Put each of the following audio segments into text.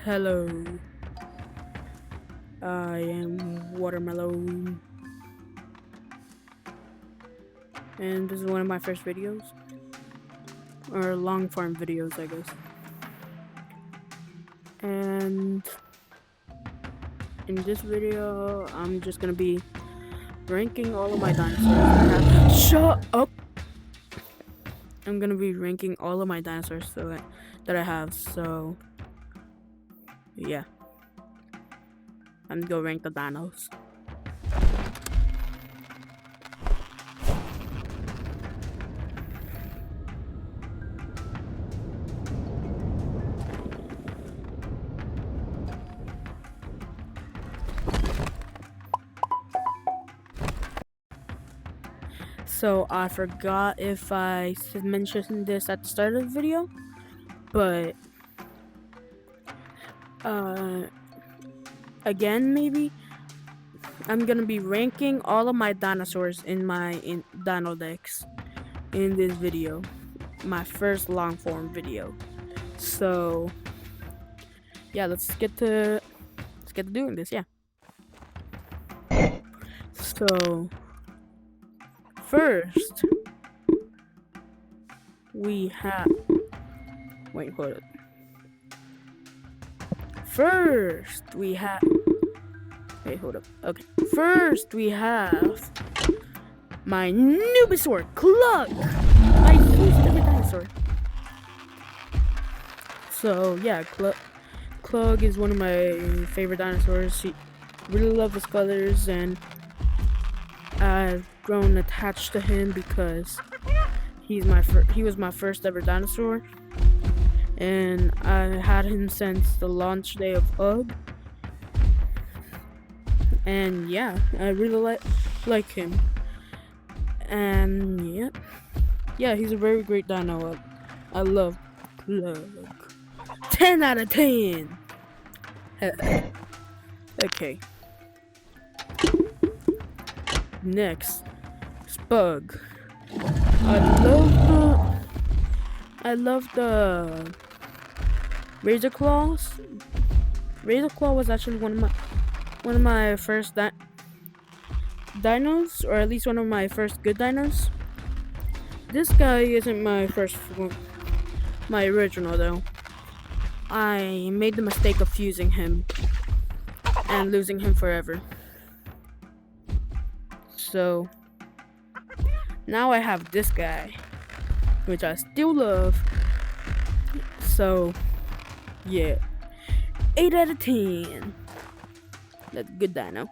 Hello, I am Watermelon, and this is one of my first videos, or long form videos, I guess. And in this video, I'm just gonna be ranking all of my dinosaurs that I have. Shut up! I'm gonna be ranking all of my dinosaurs that I have, so yeah. I'm gonna go rank the dinos. So I forgot if I mentioned this at the start of the video, but again, maybe I'm gonna be ranking all of my dinosaurs in my Dino Dex in this video, my first long form video. So yeah, let's get to doing this. Yeah. So first we have hold up. First we have hold up. Okay. First we have my Nubisaur Clug, my first ever dinosaur. So yeah, Clug is one of my favorite dinosaurs. Really love his colors, and I've grown attached to him because he was my first ever dinosaur, and I had him since the launch day of Ug. And yeah, I really like him. And yeah, he's a very great dino. I love Clug. 10 out of 10. Okay. Next, Spug. I love the Razor Claws. Razor Claw was actually one of my first dinos, or at least one of my first good dinos. This guy isn't my original though. I made the mistake of fusing him and losing him forever. So now I have this guy, which I still love. So yeah, 8 out of 10. That's a good dino.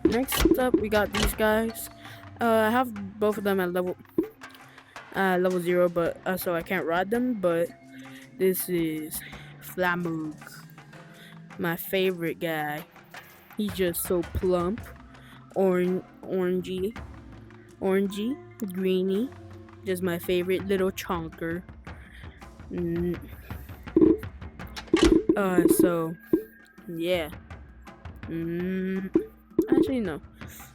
Next up, we got these guys. I have both of them at level 0, but so I can't ride them. But this is Flamug, my favorite guy. He's just so plump, orangey, greeny. Just my favorite little chonker. So yeah. Actually no.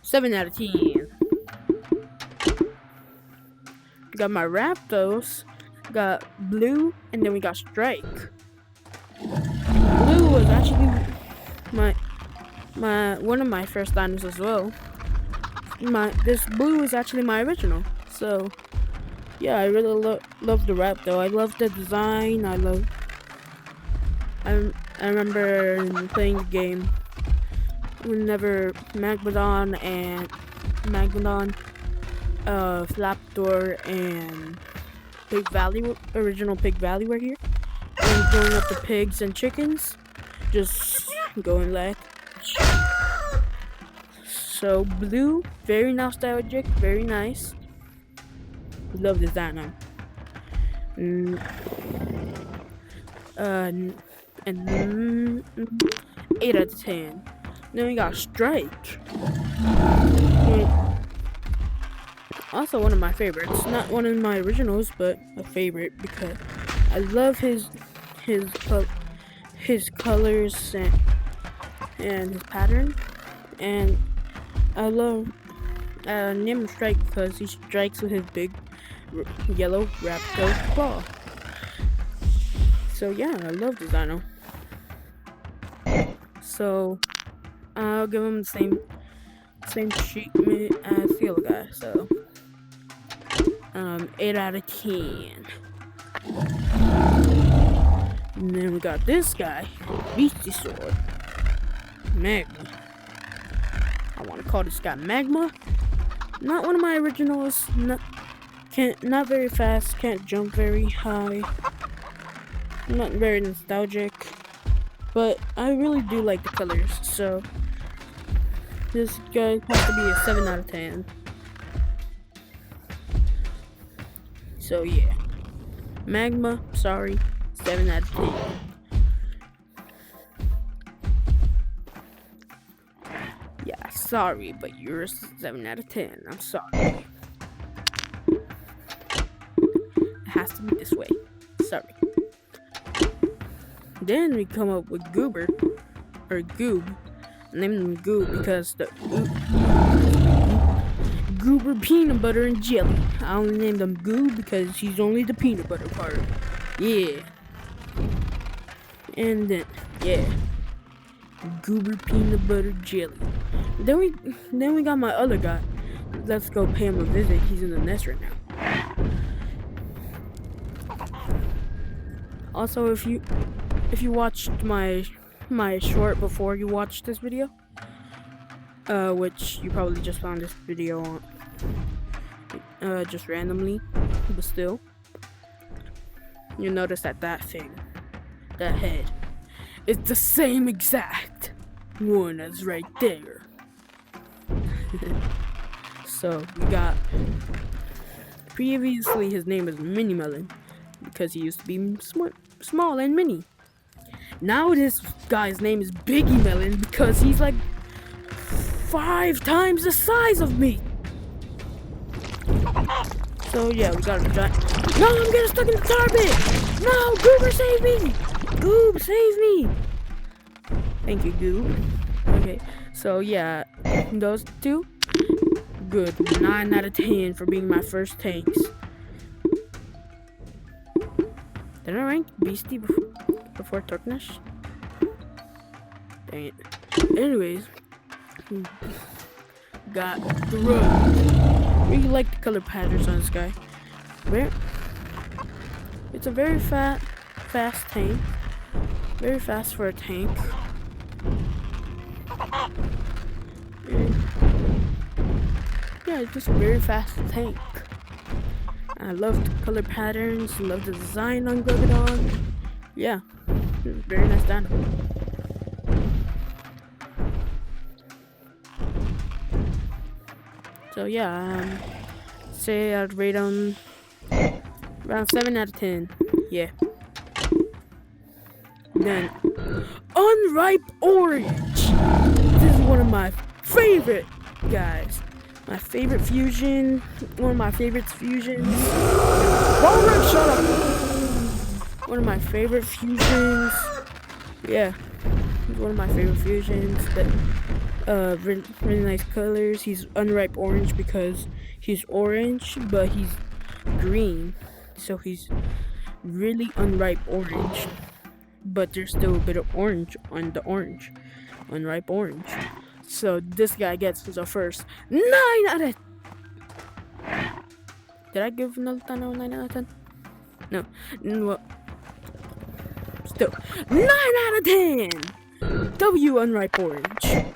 7 out of 10. Got my Raptors, got Blue, and then we got Strike. Blue was actually my one of my first dinos as well. This Blue is actually my original. So yeah, I really love the Raptor. I love the design. I remember playing the game whenever Magmadon, Flaptor, and original Pig Valley were here, and going up the pigs and chickens, just going like. So Blue, very nostalgic, very nice. Love this dino. And 8 out of 10. Then we got Strike. Also one of my favorites. Not one of my originals, but a favorite because I love his colors and his pattern. And I love name him Strike because he strikes with his big yellow Raptor claw. So yeah, I love this dino. So I'll give him the same treatment as the other guy. So 8 out of 10. And then we got this guy, Beastie Sword, Magma. I want to call this guy Magma. Not one of my originals. Not very fast. Can't jump very high. Not very nostalgic. But I really do like the colors. So this guy has to be a 7 out of 10. So yeah, Magma. Sorry, 7 out of 10. Yeah, sorry, but you're a 7 out of 10. I'm sorry. It has to be this way. Sorry. Then we come up with Goober, or Goob. I named him Goob because the Goober peanut butter and jelly. I only named him Goob because he's only the peanut butter part. Yeah. And then, yeah. Goober peanut butter jelly. Then we got my other guy. Let's go pay him a visit. He's in the nest right now. Also, if you watched my short before you watched this video, which you probably just found this video on just randomly, but still, you'll notice that that head, is the same exact one as right there. So we got, previously his name is Mini Melon because he used to be small and mini. Now this guy's name is Biggie Melon because he's like 5 times the size of me. So yeah, we got a giant. No, I'm getting stuck in the tar pit. No, Goober, save me. Goob, save me. Thank you, Goob. Okay, so yeah, those two, good. 9 out of 10 for being my first tanks. Did I rank Beastie before Turknish? Dang it. Anyways, got the road. Really like the color patterns on this guy. It's a very fast tank. Very fast for a tank. Yeah, it's just a very fast tank. I love the color patterns, love the design on Grogadon. Yeah, very nice dino. So yeah, say I'd rate him around 7 out of 10. Yeah. Then, Unripe Orange. This is one of my favorite guys. My favorite fusion. One of my favorite fusions. Walrus, shut up! One of my favorite fusions. Yeah. He's one of my favorite fusions. But, really nice colors. He's Unripe Orange because he's orange, but he's green. So he's really unripe orange. But there's still a bit of orange on the orange. Unripe orange. So this guy gets the first 9 out of... Did I give another dino 9 out of 10? No. Well, still 9 out of 10. W unripe orange.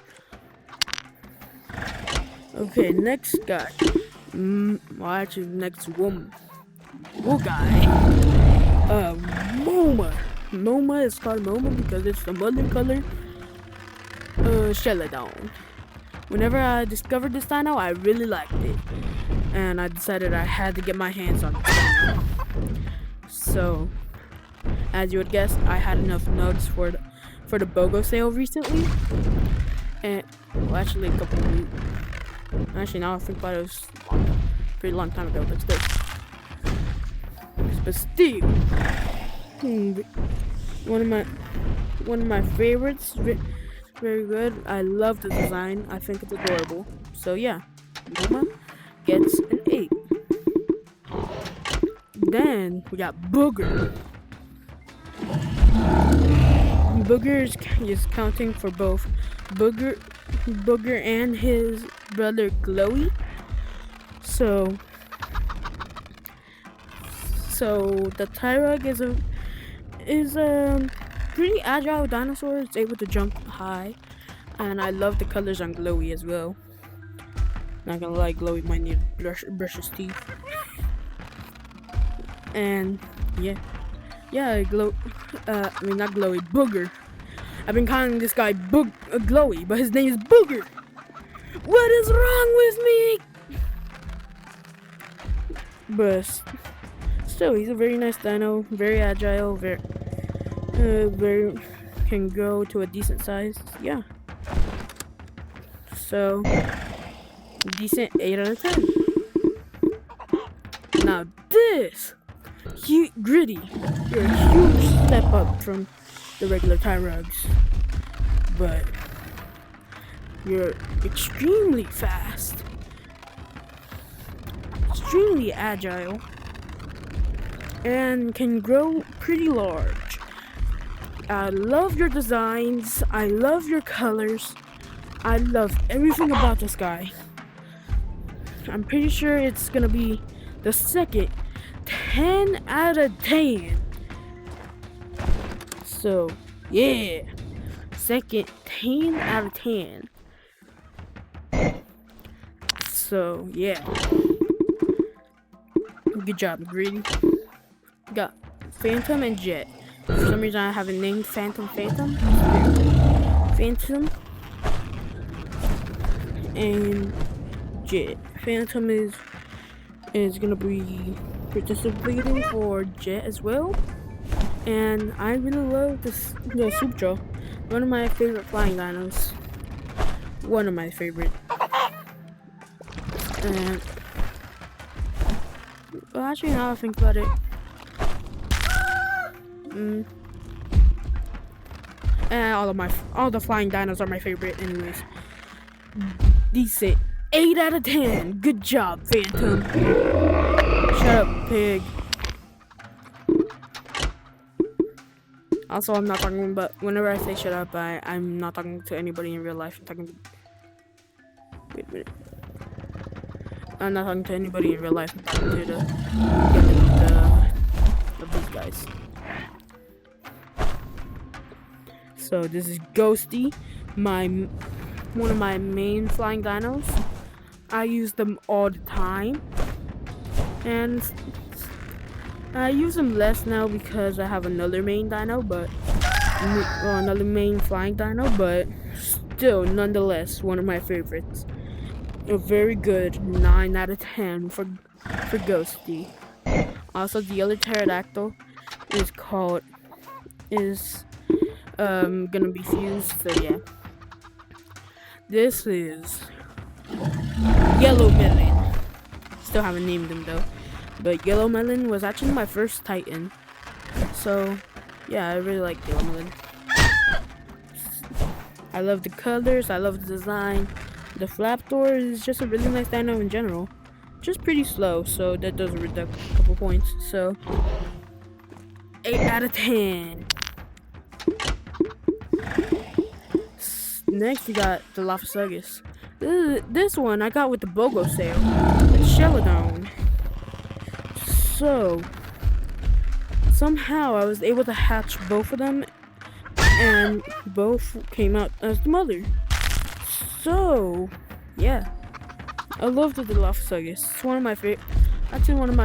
Okay, next guy. Well, actually, next woman. Guy. Moma. Moma is called Moma because it's the mother color. Shelodon. Whenever I discovered this dino, I really liked it, and I decided I had to get my hands on this dino. So, as you would guess, I had enough nugs for the BOGO sale recently, and well, actually a couple of weeks. Actually, now I think about it, was a pretty long time ago. But still, one of my favorites. Very good. I love the design. I think it's adorable. So yeah, Moma gets an 8. Then we got Booger. Booger is counting for both Booger and his brother Glowy. So the Tyrug is a pretty agile dinosaur. It's able to jump high, and I love the colors on Glowy as well. Not gonna lie, Glowy might need to brush his teeth. And yeah, not Glowy, Booger. I've been calling this guy Glowy, but his name is Booger. What is wrong with me? But still, he's a very nice dino, very agile, very can grow to a decent size. Yeah. So decent 8 out of 10. Now this, Gritty, you're a huge step up from the regular Tyrugs, but you're extremely fast, extremely agile, and can grow pretty large. I love your designs, I love your colors, I love everything about this guy. I'm pretty sure it's gonna be the second 10 out of 10. So, yeah. Second 10 out of 10. So, yeah. Good job, Greedy. Got Phantom and Jet. For some reason, I haven't named Phantom. Phantom and Jet. Phantom is gonna be participating for Jet as well. And I really love the Supra. One of my favorite flying dinos. One of my favorite. And well, actually, now I think about it. And all the flying dinos are my favorite, anyways. Decent 8 out of 10. Good job, Phantom. Shut up, pig. Also, I'm not talking about, whenever I say shut up, I'm not talking to anybody in real life. Wait a minute. I'm not talking to anybody in real life. I'm talking to these guys. So this is Ghosty, one of my main flying dinos. I use them all the time, and I use them less now because I have another main dino, another main flying dino, but still, nonetheless, one of my favorites. A very good 9 out of 10 for Ghosty. Also, the other pterodactyl is gonna be fused, so yeah. This is Yellow Melon. Still haven't named him though. But Yellow Melon was actually my first Titan. So yeah, I really like Yellow Melon. I love the colors, I love the design. The flap door is just a really nice dino in general. Just pretty slow, so that does reduce a couple points. So 8 out of 10. Next we got the Dilophosaurus. This one I got with the BOGO sale. It's Shelodon. So somehow I was able to hatch both of them, and both came out as the mother. So yeah, I love the Dilophosaurus. It's one of my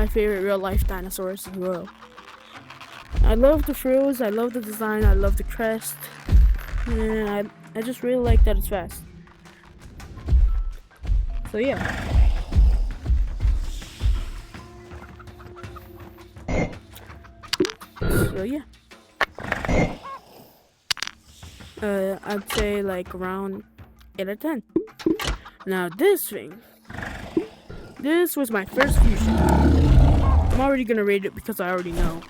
favorite real life dinosaurs as well. I love the frills, I love the design, I love the crest, and I just really like that it's fast. So yeah. So yeah. I'd say like around 8 out of 10. Now this was my first fusion. I'm already gonna rate it because I already know.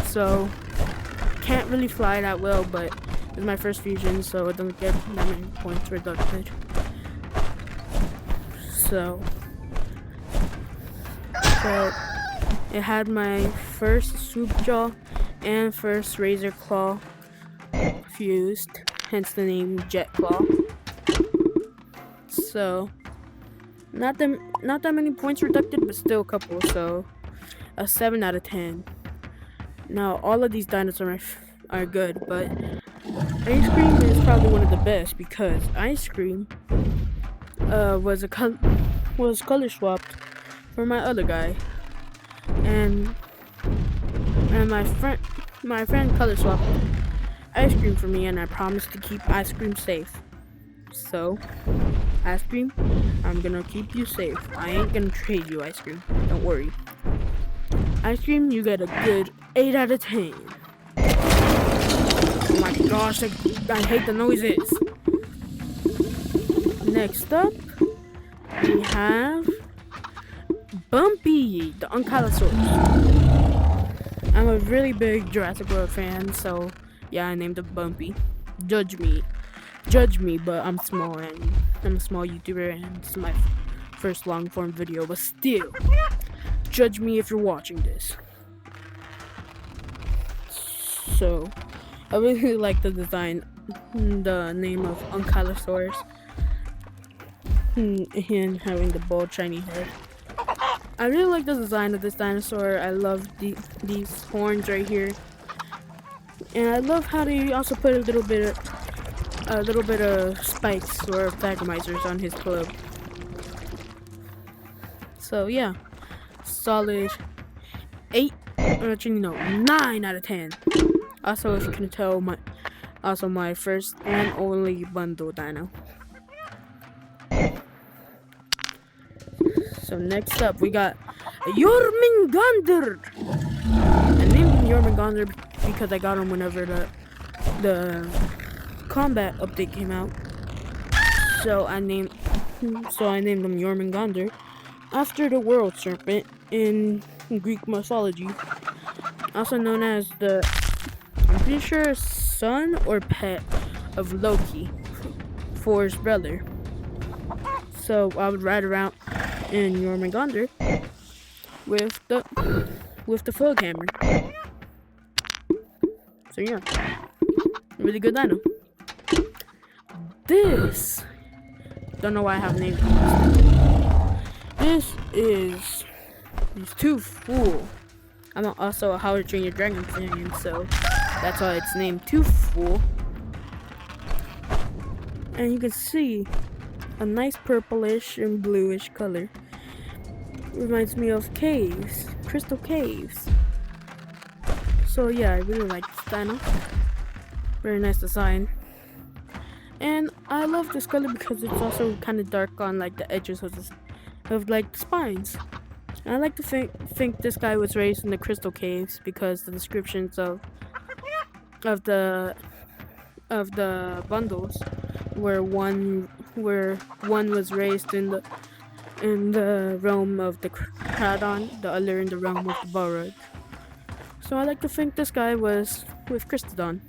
So can't really fly that well, but it's my first fusion, so it doesn't get that many points reducted. So It had my first soup jaw and first razor claw fused, hence the name Jet Claw. So not that many points reducted, but still a couple. So a 7 out of 10. Now all of these dinos are good, but Ice Cream is probably one of the best because Ice Cream was color swapped for my other guy, and my friend color swapped Ice Cream for me, and I promised to keep Ice Cream safe. So, Ice Cream, I'm gonna keep you safe. I ain't gonna trade you, Ice Cream. Don't worry. Ice Cream, you get a good 8 out of 10. Oh my gosh, I hate the noises. Next up, we have Bumpy, the Ankylosaurus. I'm a really big Jurassic World fan, so yeah, I named him Bumpy. Judge me, but I'm small and I'm a small YouTuber and it's my first long form video, but still, judge me if you're watching this. So, I really like the design, the name of Ankylosaurus, and having the bald shiny head. I really like the design of this dinosaur. I love these horns right here, and I love how they also put a little bit of spikes or phagomisers on his club. So yeah, solid 8, or actually no, 9 out of 10. Also, if you can tell, my first and only bundle dino. So next up, we got Jormungandr. I named him Jormungandr because I got him whenever the combat update came out. So I named him Jormungandr after the world serpent in Greek mythology, also known as I'm pretty sure, son or pet of Loki, Thor's brother. So I would ride around in Jormungandr with the fog hammer. So yeah, really good dino. This, don't know why I have named it. This is too full. I'm also a How to Train Your Dragon fan, so that's why it's named Too Full. And you can see a nice purplish and bluish color. Reminds me of caves, crystal caves. So yeah, I really like this dino. Very nice design. And I love this color because it's also kind of dark on like the edges of the spines. And I like to think this guy was raised in the crystal caves because the descriptions of the bundles where one was raised in the realm of the Kradon, the other in the realm of the Balrog. So I like to think this guy was with Christodon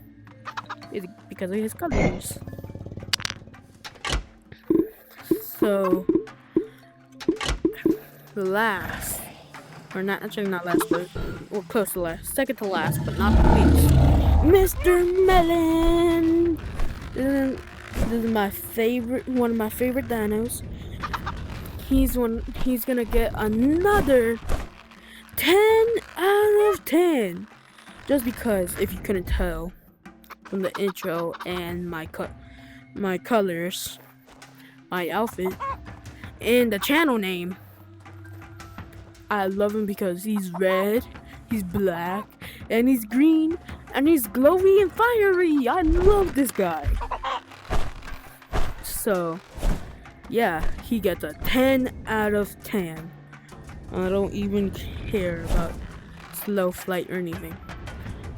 because of his colors. So last, or not last, but close to last, second to last, but not least, Mr. Melon. This is my favorite, one of my favorite dinos. He's gonna get another 10 out of 10. Just because, if you couldn't tell from the intro and my colors, my outfit, and the channel name, I love him because he's red, he's black, and he's green, and he's glowy and fiery. I love this guy. So, yeah, he gets a 10 out of 10. I don't even care about slow flight or anything.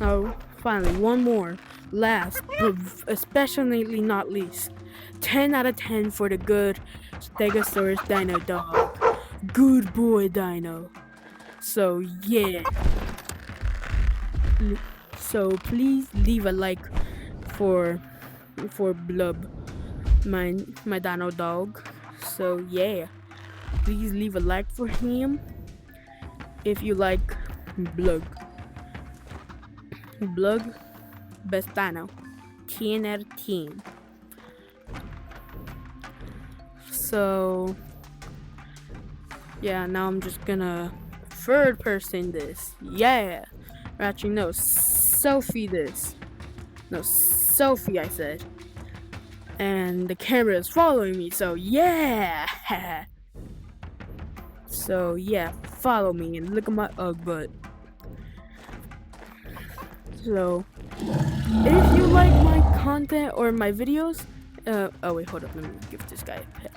Now, finally, one more. Last, but especially not least, 10 out of 10 for the good Stegosaurus Dino Dog. Good boy dino. So yeah. So please leave a like for Blub, my dino dog. So yeah, please leave a like for him. if you like blog bestano 10 out of 10. So yeah, now I'm just gonna third person this. Yeah. Or actually no, selfie this. No, selfie I said. And the camera is following me, so yeah. So yeah, follow me and look at my Ugg butt. So if you like my content or my videos, oh wait, hold up, let me give this guy a pet.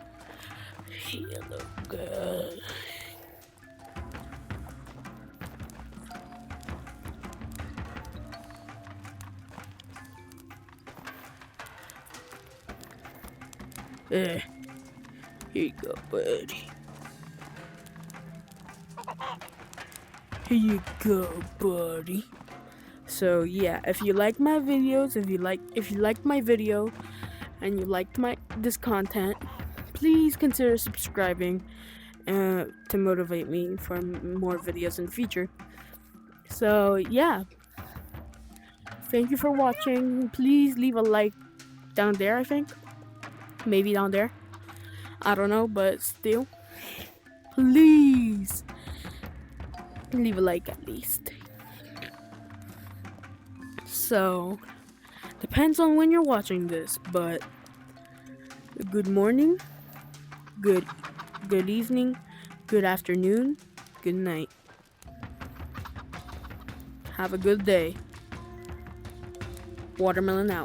Hello, girl. Here you go, buddy. Here you go, buddy. So yeah, if you like my videos, if you liked my video and you liked this content, please consider subscribing to motivate me for more videos in the future. So yeah, thank you for watching. Please leave a like down there, I think. Maybe down there. I don't know, but still. Please leave a like at least. So, depends on when you're watching this, but good morning, good evening, good afternoon, good night. Have a good day. Watermelon out.